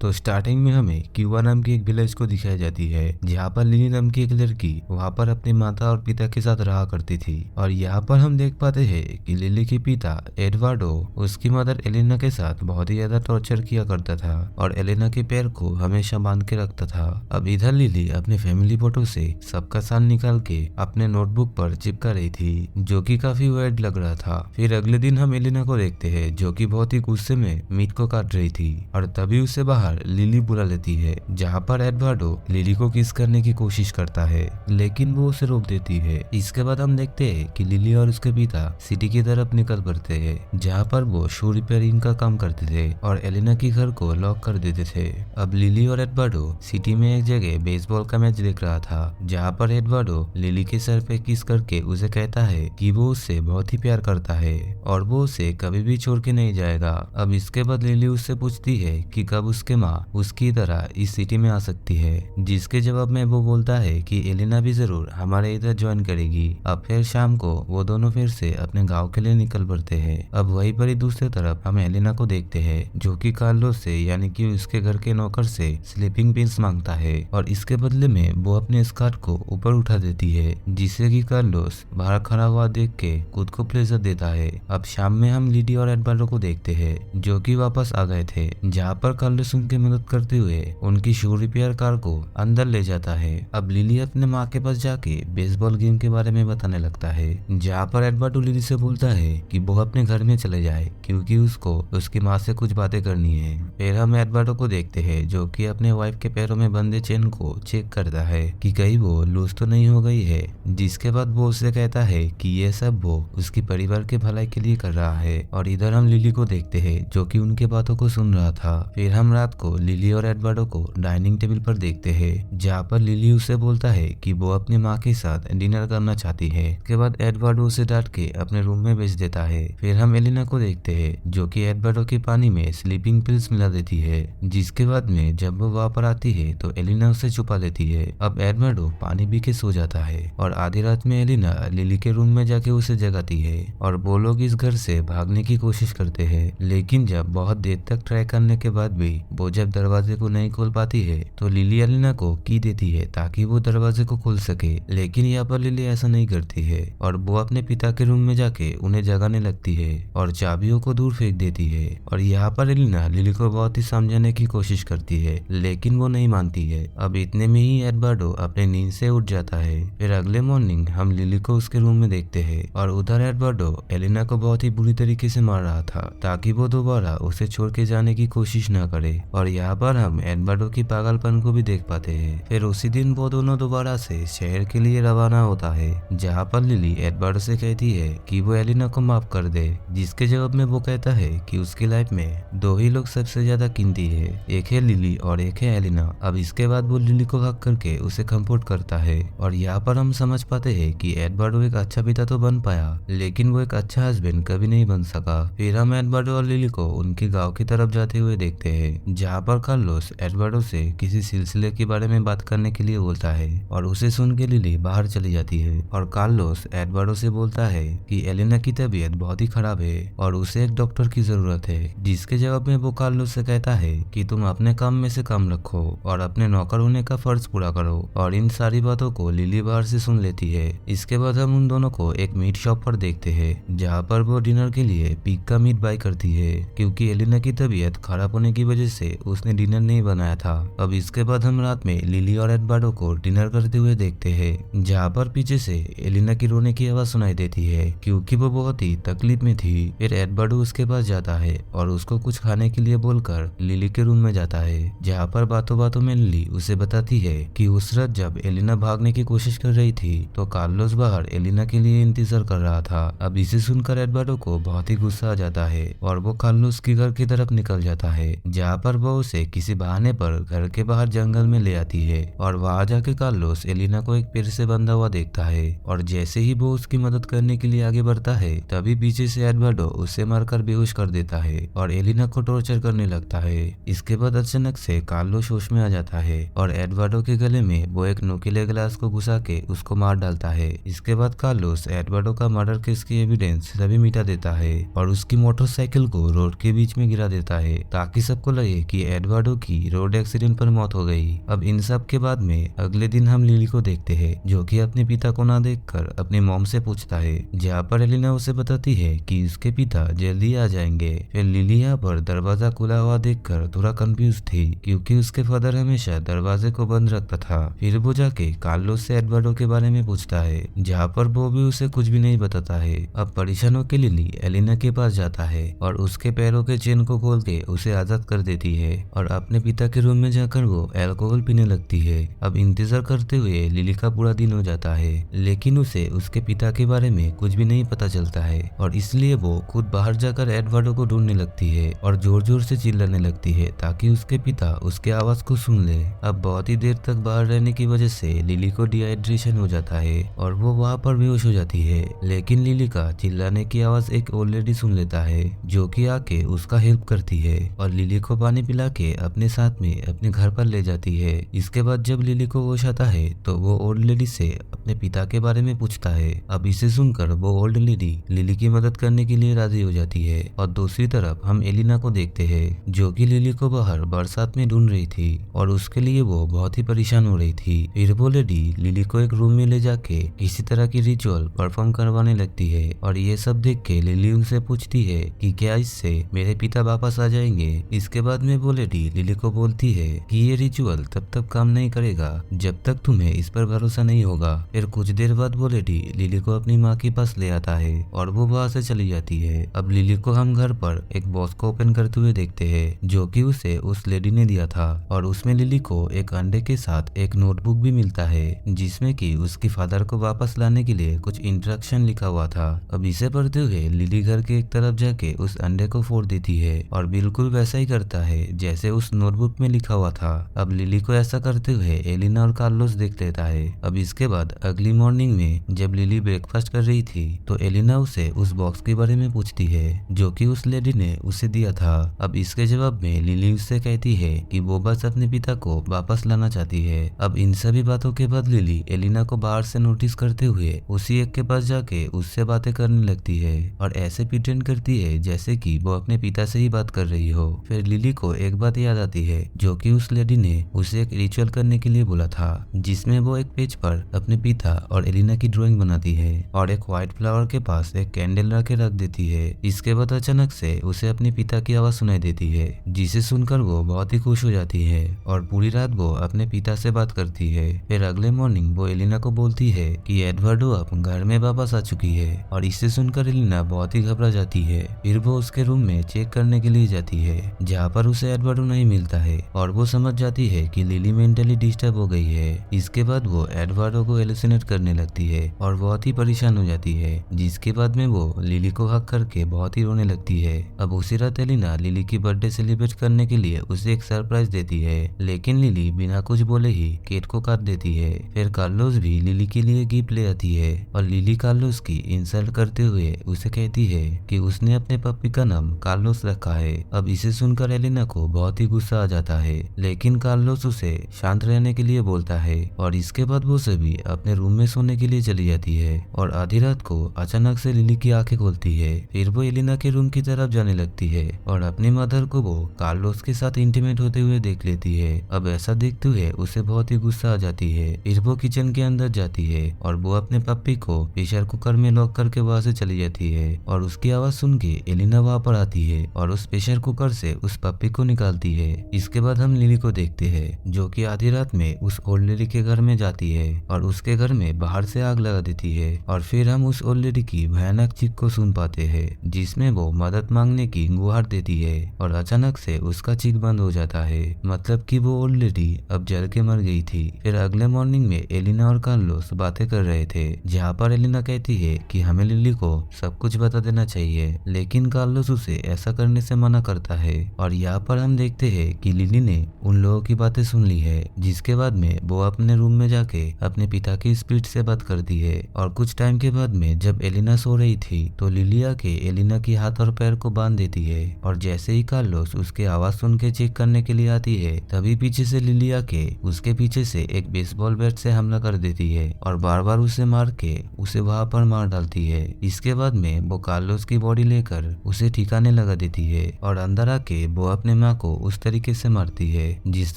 तो स्टार्टिंग में हमें क्यूबा नाम की एक विलेज को दिखाई जाती है जहाँ पर लिली नाम की एक लड़की वहाँ पर अपनी माता और पिता के साथ रहा करती थी। और यहाँ पर हम देख पाते हैं कि लिली के पिता एडवर्डो उसकी मदर एलिना के साथ बहुत ही ज्यादा टॉर्चर किया करता था और एलिना के पैर को हमेशा बांध के रखता था। अब इधर लिली अपने फैमिली फोटो से सबका साल निकाल के अपने नोटबुक पर चिपका रही थी, जो कि काफी वेird लग रहा था। फिर अगले दिन हम एलिना को देखते हैं जो कि बहुत ही गुस्से में मीट को काट रही थी और तभी उसे बाहर लिली बुला लेती है, जहाँ पर एडवर्डो लिली को किस करने की कोशिश करता है लेकिन वो उसे रोक देती है। इसके बाद हम देखते हैं कि लिली और उसके पिता सिटी की तरफ निकल पड़ते हैं जहाँ पर वो शू रिपेयरिंग का काम करते थे और एलिना के घर को लॉक कर देते थे। अब लिली और एडवर्डो सिटी में एक जगह बेसबॉल का मैच देख रहा था जहाँ पर एडवर्डो लिली के सर पे किस करके उसे कहता है कि वो उससे बहुत ही प्यार करता है और वो उसे कभी भी छोड़ के नहीं जाएगा। अब इसके बाद लिली उससे पूछती है कि कब उसके माँ उसकी तरह इस सिटी में आ सकती है, जिसके जवाब में वो बोलता है कि एलिना भी जरूर हमारे इधर ज्वाइन करेगी। अब फिर शाम को वो दोनों फिर से अपने गांव के लिए निकल पड़ते हैं। अब वहीं पर ही दूसरी तरफ हम एलिना को देखते हैं जो कि कार्लोस से यानी कि उसके घर के नौकर से स्लीपिंग पिल्स मांगता है और इसके बदले में वो अपने स्कर्ट को ऊपर उठा देती है, जिससे कि कार्लोस बाहर खड़ा हुआ देख के खुद को प्लेजर देता है। अब शाम में हम लिडी और एडवर्डो को देखते हैं जो कि वापस आ गए थे, जहाँ पर कार्लोस उनकी मदद करते हुए उनकी शू रिपेयर कार को अंदर ले जाता है। अब लिली अपने माँ के पास जाके बेसबॉल गेम के बारे में बताने लगता है, जहाँ पर एडवर्डो लिली से बोलता है कि वो अपने घर में चले जाए क्योंकि उसको उसकी माँ से कुछ बातें करनी है। फिर हम एडवर्डो को देखते हैं जो कि अपने वाइफ के पैरों में बंधे चेन को चेक करता है कि कहीं वो लूज तो नहीं हो गई है, जिसके बाद वो उससे कहता है कि ये सब वो उसकी परिवार के भलाई के लिए कर रहा है। और इधर हम लिली को देखते हैं जो कि उनके बातों को सुन रहा था। फिर हम रात को लिली और एडवर्डो को डाइनिंग टेबल पर देखते हैं जहाँ पर लिली उसे बोलता है कि वो अपनी माँ के साथ डिनर करना चाहती है। उसके बाद एडवर्डो उसे डांट के अपने रूम में भेज देता है। फिर हम एलिना को देखते हैं जो कि एडवर्डो के पानी में स्लीपिंग पिल्स मिला देती है, जिसके बाद में जब वो वहाँ पर आती है तो एलिना उसे छुपा लेती है। अब एडवर्डो पानी पी के सो जाता है और आधी रात में एलिना लिली के रूम में जाके उसे जगाती है और वो लोग इस घर से भागने की कोशिश करते हैं, लेकिन जब बहुत देर तक ट्राई करने के बाद भी वो जब दरवाजे को नहीं खोल पाती है तो लिली एलिना को की देती है ताकि वो दरवाजे को खोल सके। लेकिन यहाँ पर लिली ऐसा नहीं करती है और वो अपने पिता के रूम में जाके उन्हें जगाने लगती है और चाबियों को दूर फेंक देती है। और यहाँ पर एलिना लिली को बहुत ही समझाने की कोशिश करती है लेकिन वो नहीं मानती है। अब इतने में ही एडवर्डो अपने नींद से उठ जाता है। फिर अगले मॉर्निंग हम लिली को उसके रूम में देखते हैं और उधर एडवर्डो एलिना को बहुत ही बुरी तरीके से मार रहा था ताकि वो दोबारा उसे छोड़ के जाने की कोशिश न करे। और यहाँ पर हम एडवर्डो की पागलपन को भी देख पाते हैं। फिर उसी दिन वो दोनों दोबारा से शहर के लिए रवाना होता है, जहाँ पर लिली एडवर्डो से कहती है कि वो एलिना को माफ कर दे, जिसके जवाब में वो कहता है कि उसकी लाइफ में दो ही लोग सबसे ज्यादा कीमती है, एक है लिली और एक है एलिना। अब इसके बाद वो लिली को हक करके उसे कंफर्ट करता है और यहाँ पर हम समझ पाते हैं कि एडवर्डो एक अच्छा पिता तो बन पाया लेकिन वो एक अच्छा हस्बैंड कभी नहीं बन सका। फिर हम एडवर्डो और लिली को उनके गाँव की तरफ जाते हुए देखते हैं, जहाँ पर कार्लोस एडवर्डो से किसी सिलसिले के बारे में बात करने के लिए बोलता है और उसे सुन के लिली बाहर चली जाती है। और कार्लोस एडवर्डो से बोलता है कि एलिना की तबीयत बहुत ही खराब है और उसे एक डॉक्टर की जरूरत है, जिसके जवाब में वो कार्लोस से कहता है कि तुम अपने काम में से काम रखो और अपने नौकर होने का फर्ज पूरा करो। और इन सारी बातों को लिली बाहर से सुन लेती है। इसके बाद हम उन दोनों को एक मीट शॉप पर देखते हैं, जहाँ पर वो डिनर के लिए पिग का मीट बाय करती है क्योंकि एलिना की तबीयत खराब होने की वजह से उसने डिनर नहीं बनाया था। अब इसके बाद हम रात में लिली और एडवर्डो को डिनर करते हुए देखते हैं, जहाँ पर पीछे से एलिना की रोने की आवाज सुनाई देती है क्योंकि वो बहुत ही तकलीफ में थी। फिर एडवर्डो उसके पास जाता है और उसको कुछ खाने के लिए बोलकर लिली के रूम में जाता है, जहाँ पर बातों बातों में लिली उसे बताती है कि उस रात जब एलिना भागने की कोशिश कर रही थी तो कार्लोस बाहर एलिना के लिए इंतजार कर रहा था। अब इसे सुनकर एडवर्डो को बहुत ही गुस्सा आ जाता है और वो कार्लोस के घर की तरफ निकल जाता है, जहाँ पर वो उसे किसी बहाने पर घर के बाहर जंगल में ले आती है। और वहां जाके कार्लोस एलिना को एक पेड़ से बंधा हुआ देखता है और जैसे ही वो उसकी मदद करने के लिए आगे बढ़ता है तभी पीछे से एडवर्डो उसे मारकर बेहोश कर देता है और एलिना को टॉर्चर करने लगता है। इसके बाद अचानक से कार्लोस होश में आ जाता है और एडवर्डो के गले में वो एक नुकीले ग्लास को घुसा के उसको मार डालता है। इसके बाद कार्लोस एडवर्डो का मर्डर केस की एविडेंस सभी मिटा देता है और उसकी मोटरसाइकिल को रोड के बीच में गिरा देता है ताकि सबको लगे कि एडवर्डो की रोड एक्सीडेंट पर मौत हो गई। अब इन सब के बाद में अगले दिन हम लिली को देखते हैं, जो कि अपने पिता को ना देखकर अपने मॉम से पूछता है, जहाँ पर एलिना उसे बताती है कि उसके पिता जल्दी आ जाएंगे। फिर लिली यहाँ पर दरवाजा खुला हुआ देखकर थोड़ा कंफ्यूज थी, क्योंकि उसके फादर हमेशा दरवाजे को बंद रखता था। फिर वो जाके कार्लोस से एडवर्डो के बारे में पूछता है, जहाँ पर वो भी उसे कुछ भी नहीं बताता है। अब परेशान होकर लिली एलिना के पास जाता है और उसके पैरों के चेन को खोल के उसे आजाद कर देती है और अपने पिता के रूम में जाकर वो अल्कोहल पीने लगती है। अब इंतजार करते हुए लिली का पूरा दिन हो जाता है, लेकिन उसे उसके पिता के बारे में कुछ भी नहीं पता चलता है और इसलिए वो खुद बाहर जाकर एडवर्डो को ढूंढने लगती है और जोर जोर से चिल्लाने लगती है ताकि उसके पिता उसके आवाज को सुन ले। अब बहुत ही देर तक बाहर रहने की वजह से लिली को डिहाइड्रेशन हो जाता है और वो वहाँ पर बेहोश हो जाती है, लेकिन लिली का चिल्लाने की आवाज एक ओल्ड लेडी सुन लेता है, जो कि आके उसका हेल्प करती है और लिली को पानी पिला के अपने साथ में अपने घर पर ले जाती है। इसके बाद जब लिली को होश आता है तो वो ओल्ड लेडी से अपने पिता के बारे में पूछता है। अब इसे सुनकर वो ओल्ड लेडी लिली की मदद करने के लिए राजी हो जाती है और दूसरी तरफ हम एलिना को देखते हैं, जो कि लिली को बाहर बरसात में ढूंढ रही थी और उसके लिए वो बहुत ही परेशान हो रही थी। फिर वो लेडी लिली को एक रूम में ले जाके किसी तरह की रिचुअल परफॉर्म करवाने लगती है और ये सब देख के लिली उनसे पूछती है कि क्या इससे मेरे पिता वापस आ जाएंगे। इसके बाद में वो लेडी लिली को बोलती है कि ये रिचुअल तब तक काम नहीं करेगा जब तक तुम्हें इस पर भरोसा नहीं होगा। फिर कुछ देर बाद वो लेडी लिली को अपनी माँ के पास ले आता है और वो वहाँ से चली जाती है। अब लिली को हम घर पर एक बॉक्स को ओपन करते हुए देखते हैं, जो कि उसे उस लेडी ने दिया था और उसमें लिली को एक अंडे के साथ एक नोटबुक भी मिलता है, जिसमें कि उसके फादर को वापस लाने के लिए कुछ इंस्ट्रक्शन लिखा हुआ था। अब इसे पढ़ते हुए लिली घर के एक तरफ जाके उस अंडे को फोड़ देती है और बिल्कुल वैसा ही करता है जैसे उस नोटबुक में लिखा हुआ था। अब लिली को ऐसा करते हुए एलिना और कार्लोस देख लेता है। अब इसके बाद अगली मॉर्निंग में जब लिली ब्रेकफास्ट कर रही थी तो एलिना उसे उस बॉक्स के बारे में पूछती है, जो कि उस लेडी ने उसे दिया था। अब इसके जवाब में लिली उससे कहती है कि वो बस अपने पिता को वापस लाना चाहती है। अब इन सभी बातों के बाद लिली एलिना को बाहर से नोटिस करते हुए उसी एक के पास जाके उससे बातें करने लगती है और ऐसे प्रिटेंड करती है जैसे कि वो अपने पिता से ही बात कर रही हो। फिर लिली को एक बात याद आती है, जो कि उस लेडी ने उसे एक रिचुअल करने के लिए बोला था, जिसमें वो एक पेज पर अपने पिता और एलिना की ड्राइंग बनाती है और एक व्हाइट फ्लावर के पास एक कैंडल रख देती है। इसके बाद अचानक से उसे अपने पिता की आवाज सुनाई देती है, जिसे सुनकर वो बहुत ही खुश हो जाती है और पूरी रात वो अपने पिता से बात करती है। फिर अगले मॉर्निंग वो एलिना को बोलती है कि एडवर्डो अब घर में वापस आ चुकी है और इसे सुनकर एलिना बहुत ही घबरा जाती है। फिर वो उसके रूम में चेक करने के लिए जाती है, जहाँ पर उसे एडवर्डो नहीं मिलता है और वो समझ जाती है कि लिली मेंटली डिस्टर्ब हो गई है। इसके बाद वो एडवर्डो को हेलुसिनेट करने लगती है और बहुत ही परेशान हो जाती है, जिसके बाद में वो लिली को हक करके बहुत ही रोने लगती है। अब उसी रात एलिना लिली की बर्थडे सेलिब्रेट करने के लिए उसे एक सरप्राइज देती है, लेकिन लिली बिना कुछ बोले ही केक को काट देती है। फिर कार्लोस भी लिली के लिए गिफ्ट ले आती है और लिली कार्लोस की इंसल्ट करते हुए उसे कहती है कि उसने अपने पप्पी का नाम कार्लोस रखा है। अब इसे सुनकर एलिना को बहुत ही गुस्सा आ जाता है, लेकिन कार्लोस उसे शांत रहने के लिए बोलता है और इसके बाद वो सभी अपने रूम में सोने के लिए चली जाती है और आधी रात को अचानक से लिली की आंखें खोलती है। फिर वो एलिना के रूम की तरफ जाने लगती है और अपनी मदर को वो कार्लोस के साथ इंटीमेट होते हुए देख लेती है। अब ऐसा देखते हुए उसे बहुत ही गुस्सा आ जाती है। फिर वो किचन के अंदर जाती है और वो अपने पप्पी को प्रेशर कुकर में लॉक करके वहां से चली जाती है और उसकी आवाज सुन के एलिना वहां पर आती है और उस प्रेशर कुकर से उस पप्पी को निकालती है। इसके बाद हम लिली को देखते हैं, जो कि आधी रात में उस ओल्ड लेडी के घर में जाती है और उसके घर में बाहर से आग लगा देती है और फिर हम उस ओल्ड लेडी की भयानक चीख को सुन पाते हैं, जिसमें वो मदद मांगने की गुहार देती है और अचानक से उसका चीख बंद हो जाता है, मतलब कि वो ओल्ड लेडी अब जल के मर गई थी। फिर अगले मॉर्निंग में एलिना और कार्लोस बातें कर रहे थे, जहाँ पर एलिना कहती है कि हमें लिली को सब कुछ बता देना चाहिए, लेकिन कार्लोस उसे ऐसा करने से मना करता है और यहाँ पर हम देखते हैं कि लिली ने उन लोगों की बातें सुन ली है, जिसके बाद में वो अपने रूम में जाके अपने पिता की स्पिरिट से बात करती है और कुछ टाइम के बाद में जब एलिना सो रही थी तो लिली आके एलिना की हाथ और पैर को बांध देती है और जैसे ही कार्लोस उसके आवाज सुन के चेक करने के लिए आती है, तभी पीछे से लिली आके उसके पीछे से एक बेसबॉल बैट से हमला कर देती है और बार बार उसे मार के उसे वहां पर मार डालती है। इसके बाद में वो कार्लोस की बॉडी लेकर उसे ठिकाने लगा देती है और अंदर आके वो अपने माँ को उस तरीके से मारती है जिस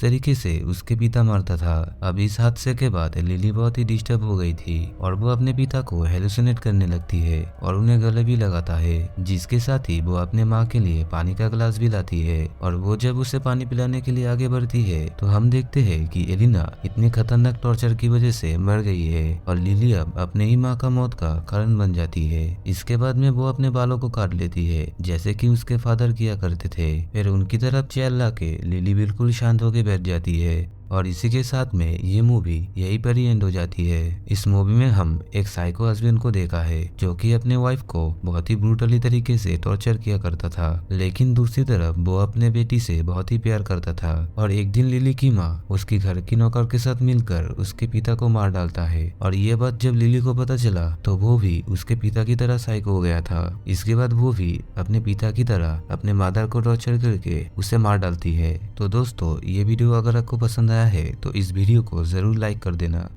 तरीके से उसके पिता मारता था। अब इस हादसे के बाद लिली बहुत ही डिस्टर्ब हो गई थी और वो अपने पिता को हेलुसिनेट करने लगती है और उन्हें गले भी लगाता है, जिसके साथ ही वो अपने माँ के लिए पानी का गिलास भी लाती है। और वो जब उसे पानी पिलाने के लिए आगे बढ़ती है तो हम देखते हैं कि एलिना इतने खतरनाक टॉर्चर की वजह से मर गई है और लिली अब अपने ही माँ का मौत का कारण बन जाती है। इसके बाद में वो अपने बालों को काट लेती है जैसे कि उसके फादर किया करते थे। फिर उनकी तरफ चेयर लाके लिली बिल्कुल शांत होकर बैठ जाती है और इसी के साथ में ये मूवी यहीं पर ही एंड हो जाती है। इस मूवी में हम एक साइको हस्बैंड को देखा है जो कि अपने वाइफ को बहुत ही ब्रूटली तरीके से टॉर्चर किया करता था, लेकिन दूसरी तरफ वो अपने बेटी से बहुत ही प्यार करता था। और एक दिन लिली की माँ उसकी घर की नौकर के साथ मिलकर उसके पिता को मार डालता है और ये बात जब लिली को पता चला तो वो भी उसके पिता की तरह साइको हो गया था। इसके बाद वो भी अपने पिता की तरह अपने मदर को टॉर्चर करके उसे मार डालती है। तो दोस्तों, ये वीडियो अगर आपको पसंद आया है तो इस वीडियो को जरूर लाइक कर देना।